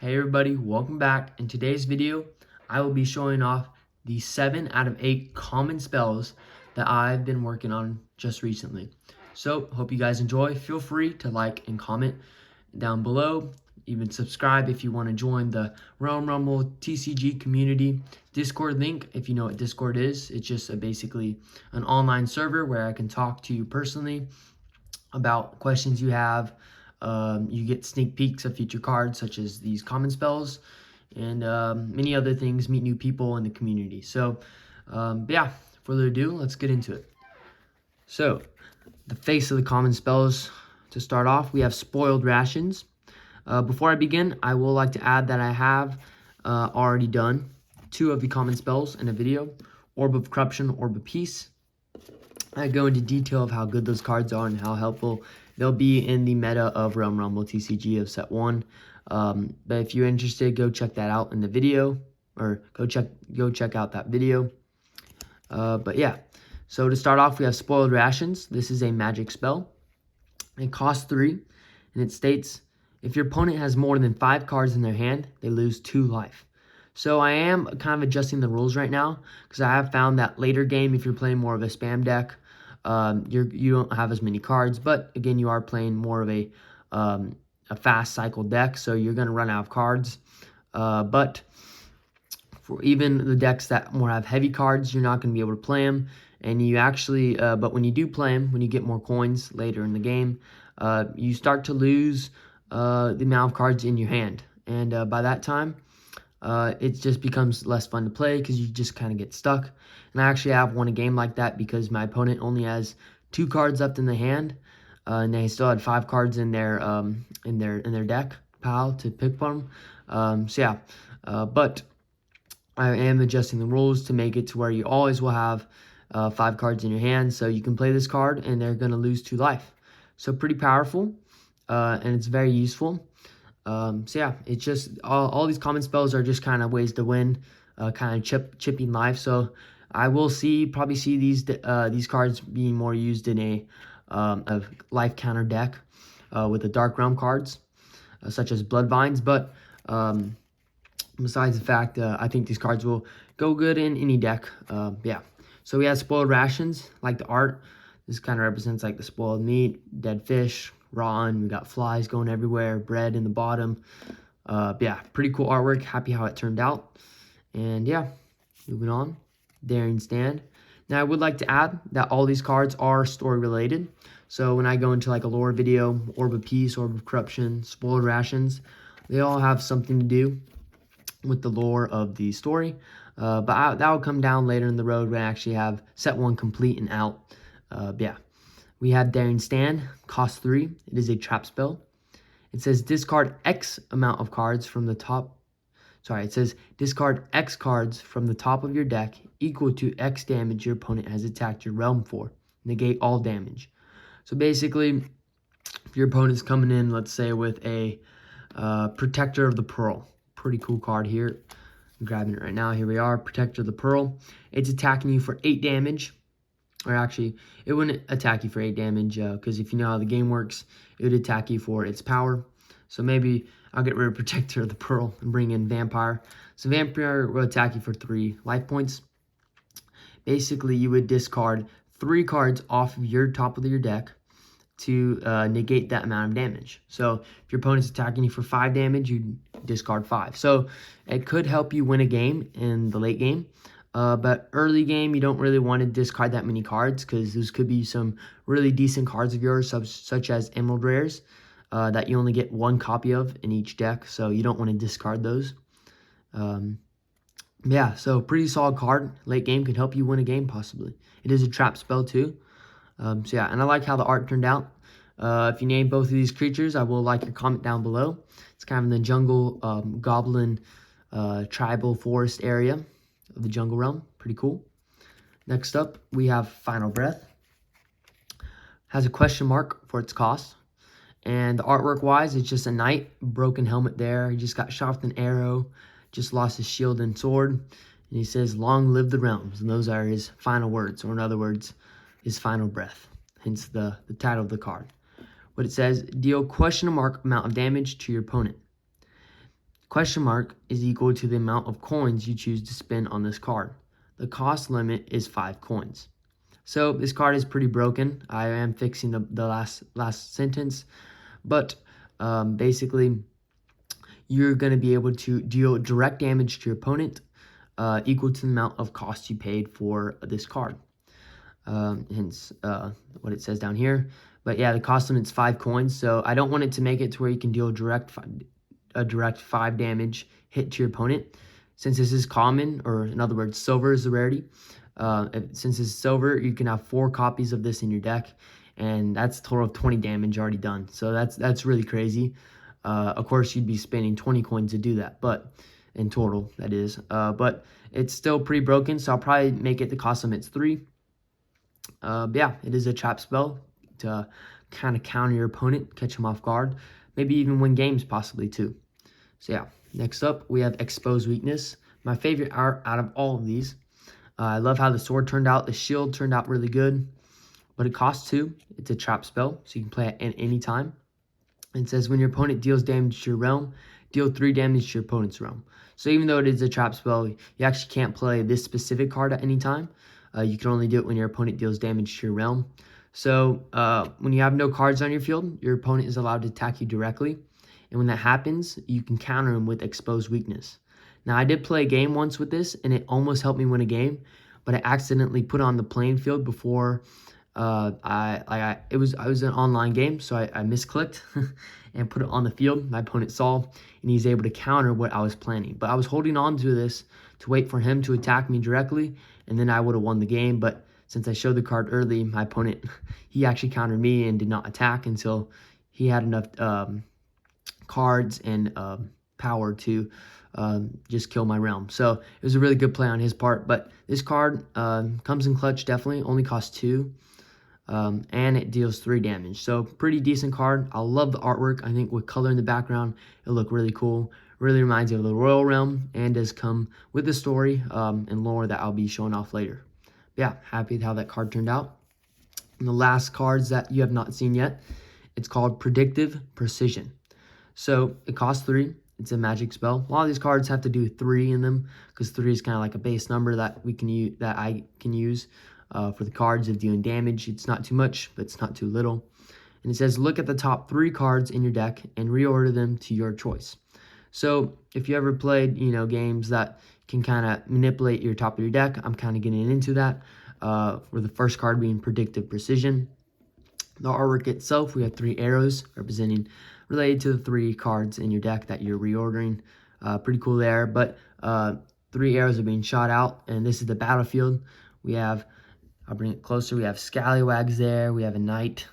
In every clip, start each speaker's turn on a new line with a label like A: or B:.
A: Hey everybody, welcome back. In today's video, I will be showing off the 7 out of 8 common spells that I've been working on just recently. So, hope you guys enjoy. Feel free to like and comment down below. Even subscribe if you want to join the Realm Rumble TCG community Discord link. If you know what Discord is, it's just basically an online server where I can talk to you personally about questions you have. You get sneak peeks of future cards such as these common spells and many other things, meet new people in the community. So yeah, further ado, let's get into it. So the face of the common spells, to start off, we have Spoiled Rations. Before I begin, I will like to add that I have already done 2 of the common spells in a video, Orb of Corruption, Orb of Peace. I go into detail of how good those cards are and how helpful they'll be in the meta of Realm Rumble TCG of set 1. But if you're interested, go check that out in the video, or go check out that video. But yeah, so to start off, we have Spoiled Rations. This is a magic spell. It costs 3, and it states, if your opponent has more than 5 cards in their hand, they lose 2 life. So I am kind of adjusting the rules right now, because I have found that later game, if you're playing more of a spam deck, you don't have as many cards, but again, you are playing more of a fast cycle deck, so you're going to run out of cards. But for even the decks that more have heavy cards, you're not going to be able to play them. And you actually, but when you do play them, when you get more coins later in the game, you start to lose the amount of cards in your hand. And by that time, it just becomes less fun to play because you just kind of get stuck. And I actually have won a game like that because my opponent only has 2 cards left in the hand, and they still had 5 cards in their deck pile to pick from. So yeah, but I am adjusting the rules to make it to where you always will have 5 cards in your hand, so you can play this card and they're going to lose 2 life. So pretty powerful, and it's very useful. So yeah, it's just all these common spells are just kind of ways to win, kind of chipping life. So I will probably see these cards being more used in a life counter deck with the Dark Realm cards, such as Bloodvines. But besides the fact, I think these cards will go good in any deck. Yeah. So we have Spoiled Rations, like the art. This kind of represents like the spoiled meat, dead fish, rotten. We got flies going everywhere, bread in the bottom. Yeah, pretty cool artwork. Happy how it turned out. And yeah, moving on. Daring Stand. Now, I would like to add that all these cards are story related. So when I go into like a lore video, Orb of Peace, Orb of Corruption, Spoiled Rations, they all have something to do with the lore of the story. But that will come down later in the road when I actually have set 1 complete and out. Yeah. We have Daring Stand, cost 3. It is a trap spell. It says discard X amount of cards from the top. Sorry, it says discard X cards from the top of your deck equal to X damage your opponent has attacked your realm for. Negate all damage. So basically, if your opponent's coming in, let's say with a Protector of the Pearl. Pretty cool card here. I'm grabbing it right now. Here we are, Protector of the Pearl. It's attacking you for 8 damage. Or actually, it wouldn't attack you for 8 damage, because if you know how the game works, it would attack you for its power. So maybe I'll get rid of Protector of the Pearl and bring in Vampire. So Vampire will attack you for 3 life points. Basically, you would discard 3 cards off of your top of your deck to negate that amount of damage. So if your opponent's attacking you for 5 damage, you discard 5. So it could help you win a game in the late game. But early game, you don't really want to discard that many cards because those could be some really decent cards of yours, such as Emerald Rares, that you only get 1 copy of in each deck, so you don't want to discard those. Yeah, so pretty solid card. Late game could help you win a game, possibly. It is a trap spell, too. So yeah, and I like how the art turned out. If you name both of these creatures, I will like your comment down below. It's kind of in the jungle, goblin, tribal forest area of the jungle realm. Pretty cool. Next up, we have Final Breath. Has a question mark for its cost. And the artwork wise, it's just a knight, broken helmet there. He just got shot with an arrow, just lost his shield and sword. And he says, long live the realms. And those are his final words, or in other words, his final breath. Hence the title of the card. What it says, deal question mark amount of damage to your opponent. Question mark is equal to the amount of coins you choose to spend on this card. The cost limit is 5 coins. So this card is pretty broken. I am fixing the last sentence, but basically you're going to be able to deal direct damage to your opponent equal to the amount of cost you paid for this card. Hence what it says down here. But yeah, the cost limit's 5 coins, so I don't want it to make it to where you can deal a direct 5 damage hit to your opponent. Since this is common, or in other words, silver is the rarity. Since it's silver, you can have 4 copies of this in your deck, and that's a total of 20 damage already done. So that's really crazy. Of course, you'd be spending 20 coins to do that, but in total, that is. But it's still pretty broken, so I'll probably make it the cost limit's 3. But yeah, it is a trap spell to kind of counter your opponent, catch him off guard, maybe even win games possibly too. So yeah, next up we have Expose Weakness. My favorite art out of all of these. I love how the sword turned out. The shield turned out really good, but it costs 2. It's a trap spell, so you can play it at any time. It says when your opponent deals damage to your realm, deal 3 damage to your opponent's realm. So even though it is a trap spell, you actually can't play this specific card at any time. You can only do it when your opponent deals damage to your realm. So when you have no cards on your field, your opponent is allowed to attack you directly. And when that happens, you can counter him with Expose Weakness. Now, I did play a game once with this, and it almost helped me win a game, but I accidentally put on the playing field before it was an online game, so I misclicked and put it on the field. My opponent saw, and he's able to counter what I was planning. But I was holding on to this to wait for him to attack me directly, and then I would have won the game. But since I showed the card early, my opponent, he actually countered me and did not attack until he had enough cards and power to just kill my realm. So it was a really good play on his part. But this card comes in clutch, definitely. Only costs 2. And it deals 3 damage. So pretty decent card. I love the artwork. I think with color in the background, it'll look really cool. Really reminds you of the Royal Realm and does come with the story and lore that I'll be showing off later. But yeah, happy with how that card turned out. And the last cards that you have not seen yet, it's called Predictive Precision. So it costs 3. It's a magic spell. A lot of these cards have to do 3 in them because 3 is kind of like a base number that we can use, that I can use for the cards of dealing damage. It's not too much, but it's not too little. And it says, look at the top 3 cards in your deck and reorder them to your choice. So if you ever played, games that can kind of manipulate your top of your deck, I'm kind of getting into that. For the first card being Predictive Precision. The artwork itself, we have 3 arrows representing related to the 3 cards in your deck that you're reordering. Pretty cool there, but 3 arrows are being shot out, and this is the battlefield. We have, I'll bring it closer, we have scallywags there, we have a knight,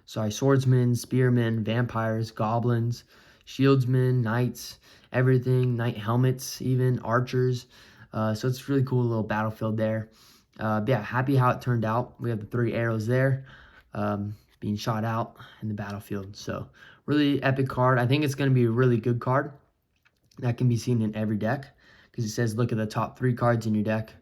A: swordsmen, spearmen, vampires, goblins, shieldsmen, knights, everything, knight helmets, even archers. So it's really cool little battlefield there. But yeah, happy how it turned out. We have the 3 arrows there being shot out in the battlefield. So really epic card. I think it's going to be a really good card that can be seen in every deck because it says look at the top 3 cards in your deck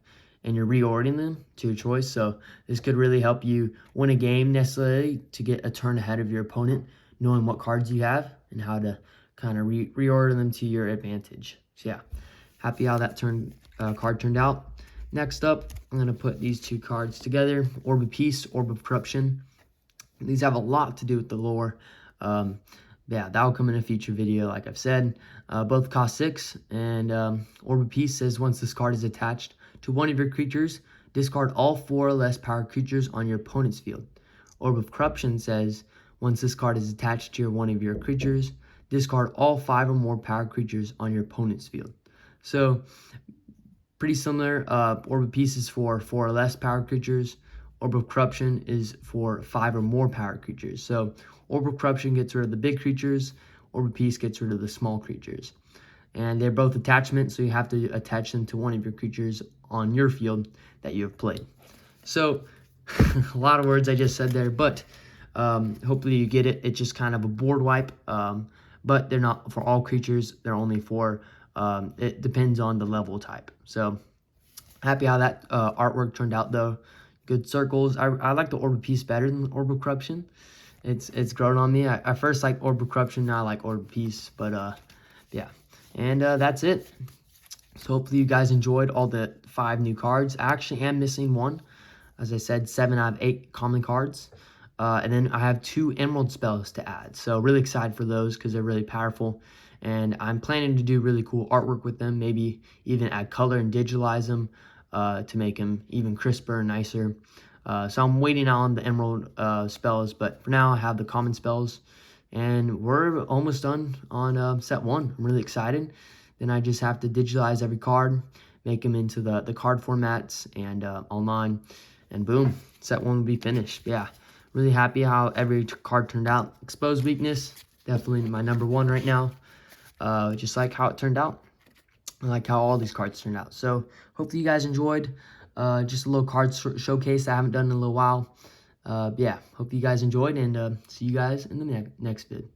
A: and you're reordering them to your choice. So this could really help you win a game necessarily to get a turn ahead of your opponent, knowing what cards you have and how to kind of reorder them to your advantage. So yeah, happy how that card turned out. Next up, I'm going to put these 2 cards together. Orb of Peace, Orb of Corruption. These have a lot to do with the lore. Yeah, that will come in a future video, like I've said. Both cost 6, and Orb of Peace says once this card is attached to one of your creatures, discard all 4 or less powered creatures on your opponent's field. Orb of Corruption says once this card is attached to one of your creatures, discard all 5 or more powered creatures on your opponent's field. So pretty similar. Orb of Peace is for 4 or less powered creatures. Orb of Corruption is for 5 or more powered creatures. So Orb of Corruption gets rid of the big creatures. Orb of Peace gets rid of the small creatures. And they're both attachments, so you have to attach them to one of your creatures on your field that you have played. So a lot of words I just said there, but hopefully you get it. It's just kind of a board wipe, but they're not for all creatures. They're only for, it depends on the level type. So happy how that artwork turned out though. Good circles. I like the Orb of Peace better than Orb of Corruption. It's grown on me. I first liked Orb of Corruption, now I like Orb of Peace, but Yeah, and that's it. So hopefully you guys enjoyed all the 5 new cards. I actually am missing one. As I said, 7 out of 8 common cards. And then I have 2 emerald spells to add. So really excited for those because they're really powerful. And I'm planning to do really cool artwork with them. Maybe even add color and digitalize them to make them even crisper and nicer. So I'm waiting on the emerald spells. But for now, I have the common spells. And we're almost done on set 1. I'm really excited. Then I just have to digitalize every card, make them into the card formats and online, and boom, set 1 will be finished. Yeah, really happy how every card turned out. Exposed weakness, definitely my number 1 right now. Just like how it turned out. I like how all these cards turned out. So hopefully you guys enjoyed. Just a little card showcase I haven't done in a little while. Yeah, hope you guys enjoyed, and see you guys in the next vid.